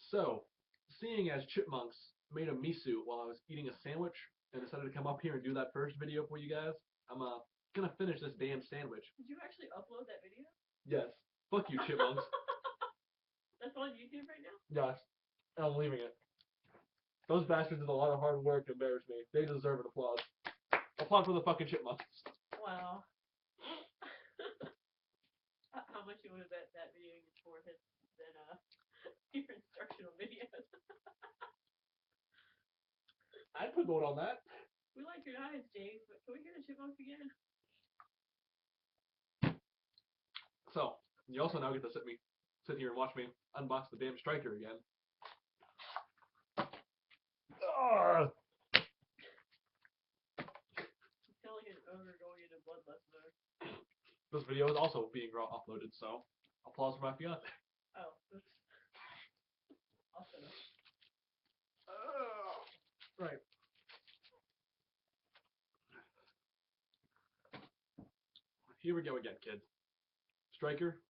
So, seeing as chipmunks made a miso while I was eating a sandwich and decided to come up here and do that first video for you guys, I'm gonna finish this damn sandwich. Did you actually upload that video? Yes. Fuck you, chipmunks. That's on YouTube right now? Yes. I'm leaving it. Those bastards did a lot of hard work to embarrass me. They deserve an applause. Applause for the fucking chipmunks. Wow. How much you would have bet that video gets more hits than your instructional videos? I'd put gold on that. We like your eyes, James, but can we hear the chipmunks again? So, you also now get to sit here and watch me unbox the damn striker again. You sound like an ogre going into bloodlust mode. This video is also being uploaded, so applause for my fiance. Oh, oops. Also. Right. Here we go again, kids. Striker.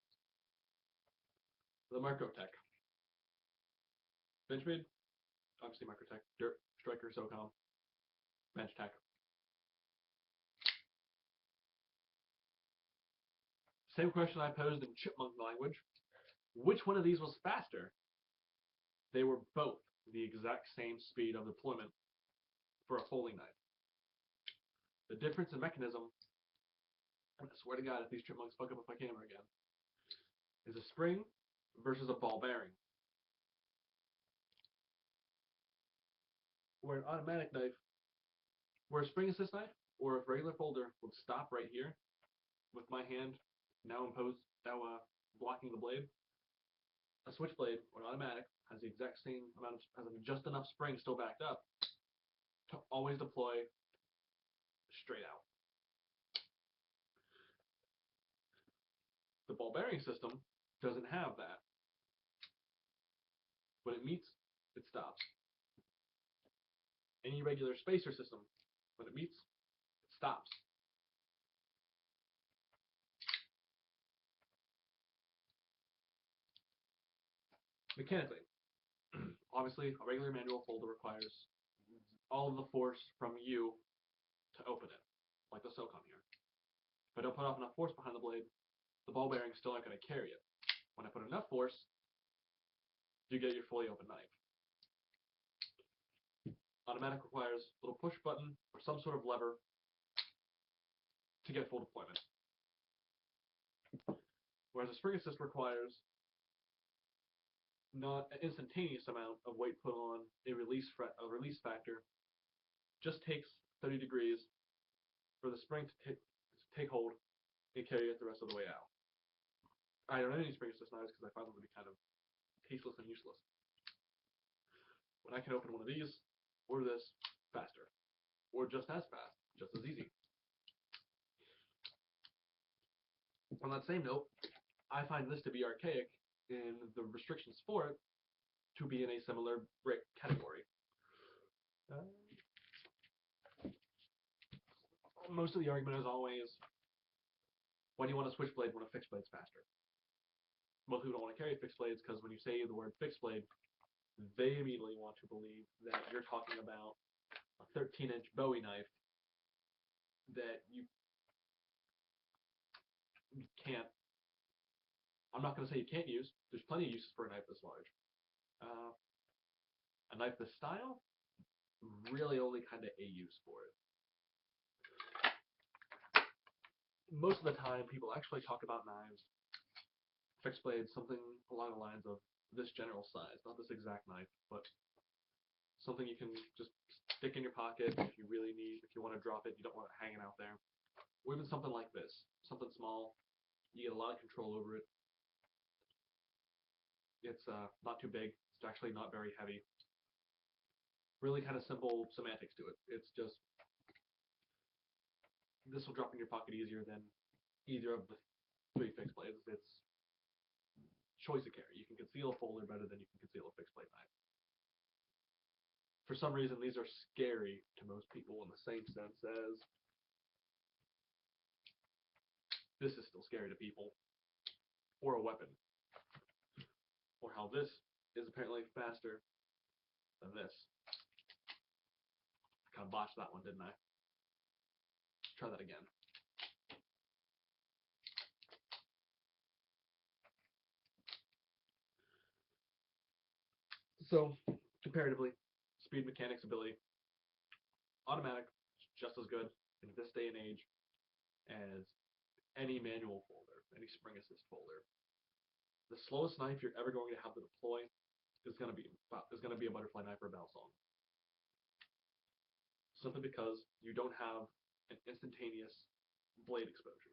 The Microtech. Benchmade. Obviously Microtech. Dirt. Striker. SOCOM. Bench Tech. Same question I posed in chipmunk language. Which one of these was faster? They were both the exact same speed of deployment for a folding knife. The difference in mechanism, and I swear to God if these chipmunks fuck up with my camera again, is a spring versus a ball bearing. Where an automatic knife, where a spring assist knife or a regular folder would stop right here with my hand now blocking the blade. A switchblade or an automatic has the exact same amount of, has just enough spring still backed up to always deploy straight out. The ball bearing system doesn't have that. When it meets, it stops. Any regular spacer system, when it meets, it stops. Mechanically, obviously, a regular manual folder requires all of the force from you to open it, like the SOCOM here. If I don't put off enough force behind the blade, the ball bearing still aren't going to carry it. When I put enough force, you get your fully open knife. Automatic requires a little push button or some sort of lever to get full deployment. Whereas a spring assist requires not an instantaneous amount of weight put on a release factor. Just takes 30 degrees for the spring to take hold and carry it the rest of the way out. I don't have any spring assist knives because I find them to be kind of tasteless and useless. When I can open one of these or this faster, or just as fast, just as easy. On that same note, I find this to be archaic in the restrictions for it to be in a similar brick category. Most of the argument is always, why do you want a switchblade when a fixed blade's faster? Most people don't want to carry fixed blades because when you say the word fixed blade, they immediately want to believe that you're talking about a 13-inch Bowie knife that you can't, I'm not going to say you can't use. There's plenty of uses for a knife this large. A knife this style, really only kind of a use for it. Most of the time, people actually talk about knives, fixed blades, something along the lines of this general size, not this exact knife, but something you can just stick in your pocket if you really need, if you want to drop it, you don't want it hanging out there. Or even something like this, something small, you get a lot of control over it. It's not too big, it's actually not very heavy. Really kind of simple semantics to it. It's just, this will drop in your pocket easier than either of the 3 fixed blades. It's choice of carry. You can conceal a folder better than you can conceal a fixed blade knife. For some reason, these are scary to most people in the same sense as this is still scary to people, or a weapon, or how this is apparently faster than this. I kind of botched that one, didn't I? Try that again. So, comparatively, speed mechanics ability, automatic, just as good in this day and age as any manual folder, any spring assist folder. The slowest knife you're ever going to have to deploy is going to be a butterfly knife or a Balsam. Simply because you don't have an instantaneous blade exposure.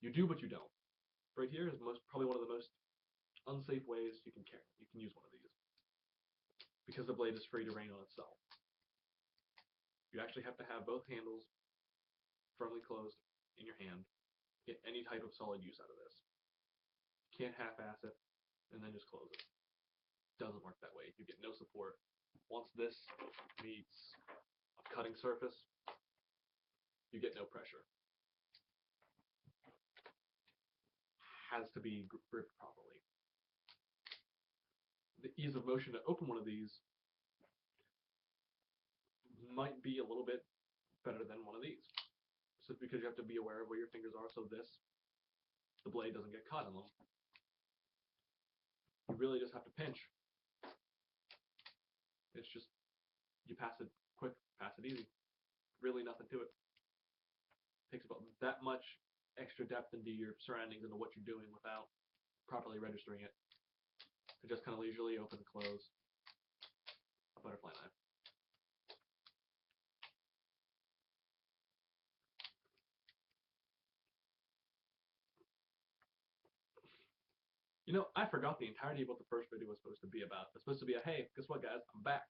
You do, but you don't. Right here is probably one of the most unsafe ways you can use one of these, because the blade is free to rain on itself. You actually have to have both handles firmly closed in your hand to get any type of solid use out of this. You can't half-ass it and then just close it. Doesn't work that way. You get no support. Once this meets a cutting surface, you get no pressure. Has to be gripped properly. The ease of motion to open one of these might be a little bit better than one of these. So because you have to be aware of where your fingers are, so the blade doesn't get caught in them. You really just have to pinch. It's just, you pass it quick, pass it easy. Really nothing to it. Takes about that much extra depth into your surroundings, into what you're doing, without properly registering it. To just kind of leisurely open and close a butterfly knife. You know, I forgot the entirety of what the first video was supposed to be about. It's supposed to be a, hey, guess what, guys? I'm back.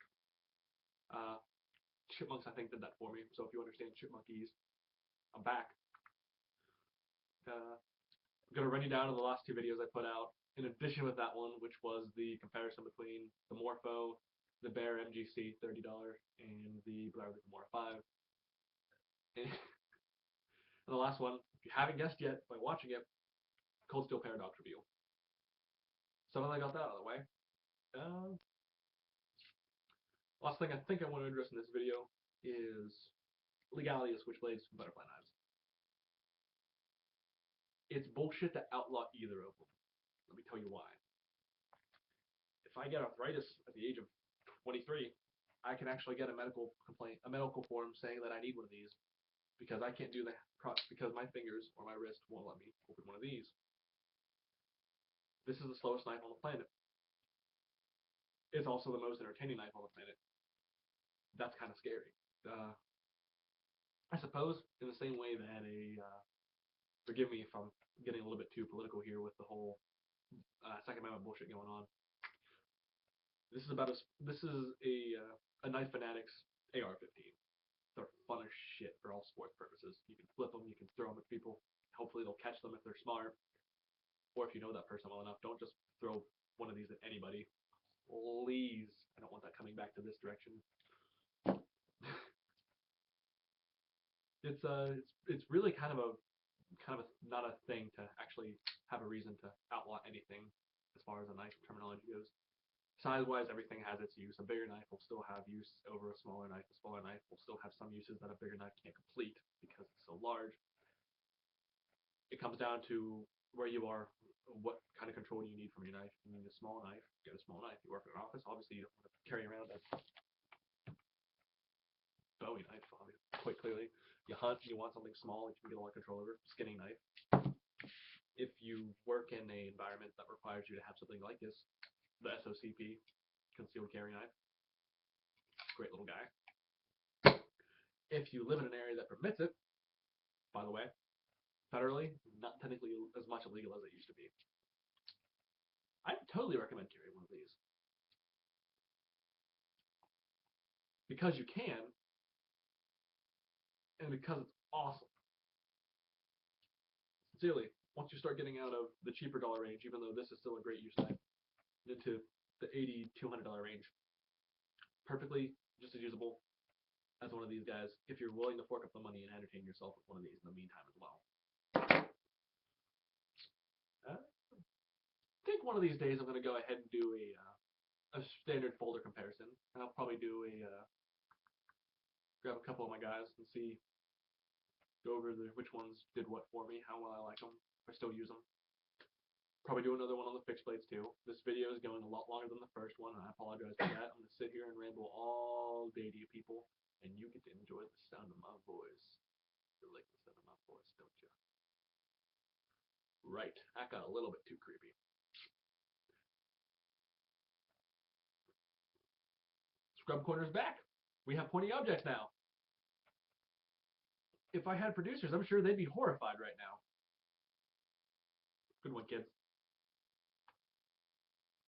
Chipmunks, I think, did that for me. So if you understand chipmunkies, I'm back. I'm going to run you down to the last two videos I put out, in addition with that one, which was the comparison between the Morpho, the Bear MGC, $30, and the Blair Mora 5. And the last one, if you haven't guessed yet by watching it, Cold Steel Paradox review. So now that I got that out of the way, last thing I think I want to address in this video is legality of switchblades and butterfly knives. It's bullshit to outlaw either of them. Let me tell you why. If I get arthritis at the age of 23, I can actually get a medical form saying that I need one of these, because I can't do that, because my fingers or my wrist won't let me open one of these. This is the slowest knife on the planet. It's also the most entertaining knife on the planet. That's kind of scary. I suppose in the same way that forgive me if I'm getting a little bit too political here with the whole Second Amendment bullshit going on. This is a Knife Fanatics AR-15. They're fun as shit for all sports purposes. You can flip them, you can throw them at people. Hopefully they'll catch them if they're smart. Or if you know that person well enough, don't just throw one of these at anybody. Please, I don't want that coming back to this direction. It's really kind of not a thing to actually have a reason to outlaw anything as far as a knife terminology goes. Size-wise, everything has its use. A bigger knife will still have use over a smaller knife. A smaller knife will still have some uses that a bigger knife can't complete because it's so large. It comes down to where you are, what kind of control do you need from your knife. You need a small knife, get a small knife. You work in an office, obviously you don't want to carry around a Bowie knife, quite clearly. You hunt, you want something small that you can get a lot of control over, skinning knife. If you work in an environment that requires you to have something like this, the SOCP, concealed carry knife, great little guy. If you live in an area that permits it, by the way, federally, not technically as much illegal as it used to be. I totally recommend carrying one of these. Because you can, and because it's awesome. Sincerely, once you start getting out of the cheaper dollar range, even though this is still a great use knife, into the $80, $200 range, perfectly just as usable as one of these guys, if you're willing to fork up the money and entertain yourself with one of these in the meantime as well. I think one of these days I'm going to go ahead and do a standard folder comparison. And I'll probably do a grab a couple of my guys and see, go over which ones did what for me, how well I like them, if I still use them. Probably do another one on the fixed blades too. This video is going a lot longer than the first one, and I apologize for that. I'm going to sit here and ramble all day to you people, and you get to enjoy the sound of my voice. You like the sound of my voice, don't you? Right, that got a little bit too creepy. Scrub corner's back. We have pointy objects now. If I had producers, I'm sure they'd be horrified right now. Good one, kids.